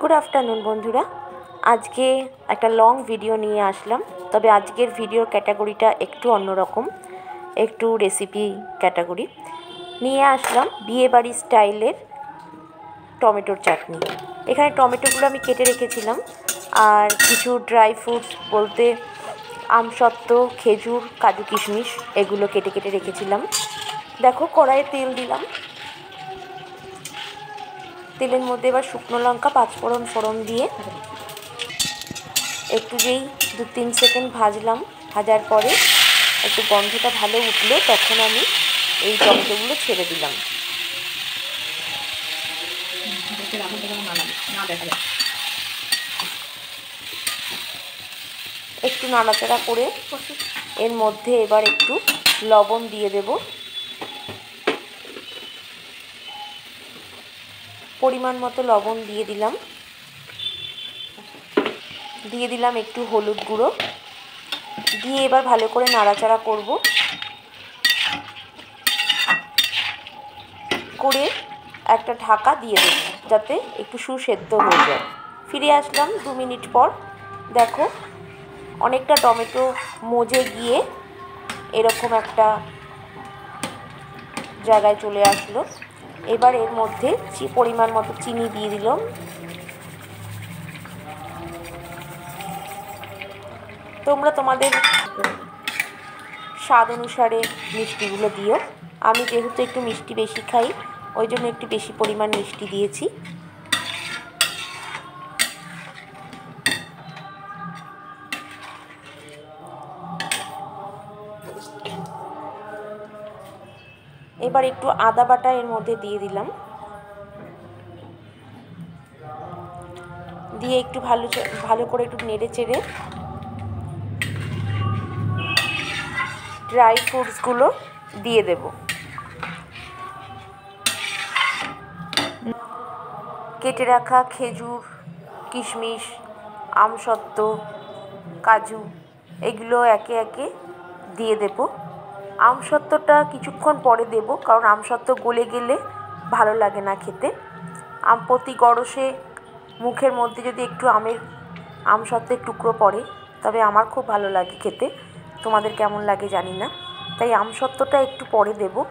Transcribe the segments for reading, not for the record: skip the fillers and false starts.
Good afternoon बंधुरा आज के एक लंग भिडियो निये आसलाम। तबे आजकेर भिडियोर कैटागरिटा एकटू अन्यरकम, एकटू रेसिपि कैटागरि निये आसलाम। बिये बाड़ी स्टाइलेर टमेटोर चाटनी। एखाने टमेटोगुलो आमि केटे रेखेछिलाम आर किछु ड्राई फ्रुट्स बोलते आमसत्व, खेजूर, काजू किशमिश एगुलो केटे केटे रेखेछिलाम। देखो कड़ाइये तेल दिलाम, तेलेर मध्य एबार शुकनो लंका पाँचफोड़न फोड़न दिए एकटू जेई 2-3 सेकेंड भाजलाम। भाजार परे एकटू गन्धटा भालो उठलो तखन आमि एई टमेटोगुलो छेड़े दिलाम। एकटू नाड़ाचाड़ा करे एर मध्य एबार एकटू लवण दिए देब। परिमाण मतो लवण दिए दिलाम, दिए दिलाम एकटू हलुद गुঁড়ো दिए एबार भालो करे नाड़ाचाड़ा करब। करे एकटा ढाका दिए देब जाते एकटू सुसेद्ध हये जाय। फिरे आसलाम 2 मिनिट पर। देखो अनेकटा टमेटो मजे गिये एरकम एकटा जायगाय चले आसलो। एबार एर मध्य परिमाण मतो चीनी दिए दिलाम। तोमरा तोमादेर स्वाद अनुसारे मिष्टिगुलो दिओ। आमी जेहेतु एकटु मिष्टि बेशी खाई ओइजन्य एकटु बेशी परिमाण मिष्टि दिएछि। एबार एकटु आदा बाटा एर मध्य दिए दिलाम, दिए एकटु भालो करे एकटु नेड़े चेड़े ड्राई फ्रुट्सगुलो दिए देब। केटे राखा खेजूर, किशमिश, आमसत्व, काजू एगुलो एके एके दिए देब। आमसत्वटा किछुक्षण परे देब कारण आमसत्व गले गेले भालो लागे ना खेते। आम प्रति गरसे मुखेर मध्य यदि एकटु आमसत्वेर टुकरो पड़े तबे आमार खूब भालो लागे खेते। तोमादेर केमन लागे जानि ना, ताई आमसत्वटा एकटु परे देब।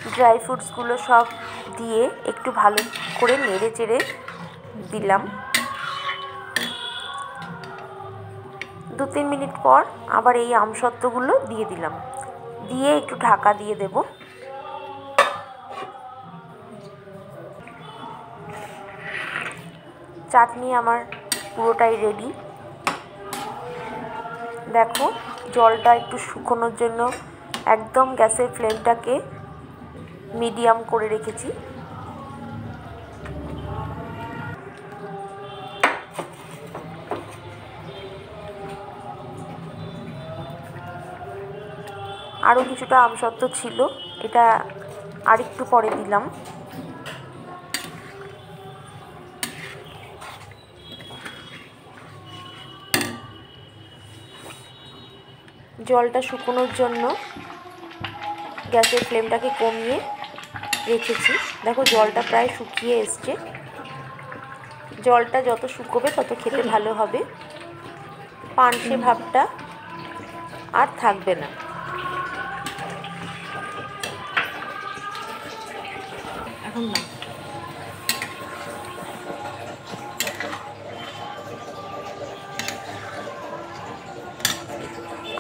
ड्राई फ्रुट्सगुलो सब दिए एकटु भालो करे नेड़े चेड़े दिलाम। 2-3 मिनिट पर आबार एई आमसत्वगुलो दिए दिलाम, दिए एकटु ढाका दिए देब। चाटनी आमार पुरोटाई रेडी। देखो जलटा एकटु शुकोनोर जोन्नो एकदम गैसेर फ्लेमटाके मिडियाम करे रेखेछि। आरो किछुटा आमसत्व छिलो एटा आरेकटु परे दिलाम। जलटा शुकोनोर जोन्नो गैसेर फ्लेमटाके कमिए रेखेछि। देखो जलटा प्राय शुकिये एसছে। जलटा যত শুকোবে তত খেতে ভালো হবে, পানসে ভাবটা আর থাকবে না। এখন না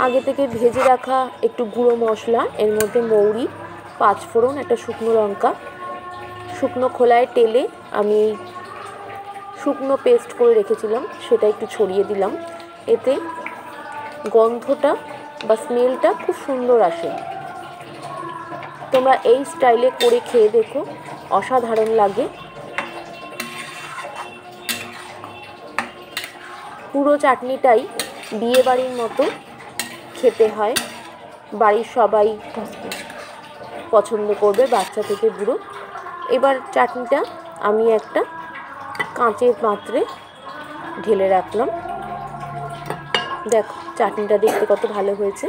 आगे থেকে ভেজে রাখা একটু গুঁড়ো মশলা এর মধ্যে মৌরি, পাঁচফোড়ন, একটা শুকনো লঙ্কা, শুকনো খোলায় তেলে আমি শুকনো পেস্ট করে রেখেছিলাম সেটা একটু ছড়িয়ে দিলাম। এতে গন্ধটা বা স্মেলটা খুব সুন্দর আসে। তোমরা এই স্টাইলে করে খেয়ে দেখো, অসাধারণ লাগে। পুরো চাটনিটাই বিয়ে বাড়ির মতো খেতে হয়। বাড়ির সবাই পছন্দ করবে, বাচ্চা থেকে বুড়ো। এবার চাটনিটা আমি একটা কাঁচের পাত্রে ঢেলে রাখলাম। দেখো চাটনিটা দেখতে কত ভালো হয়েছে।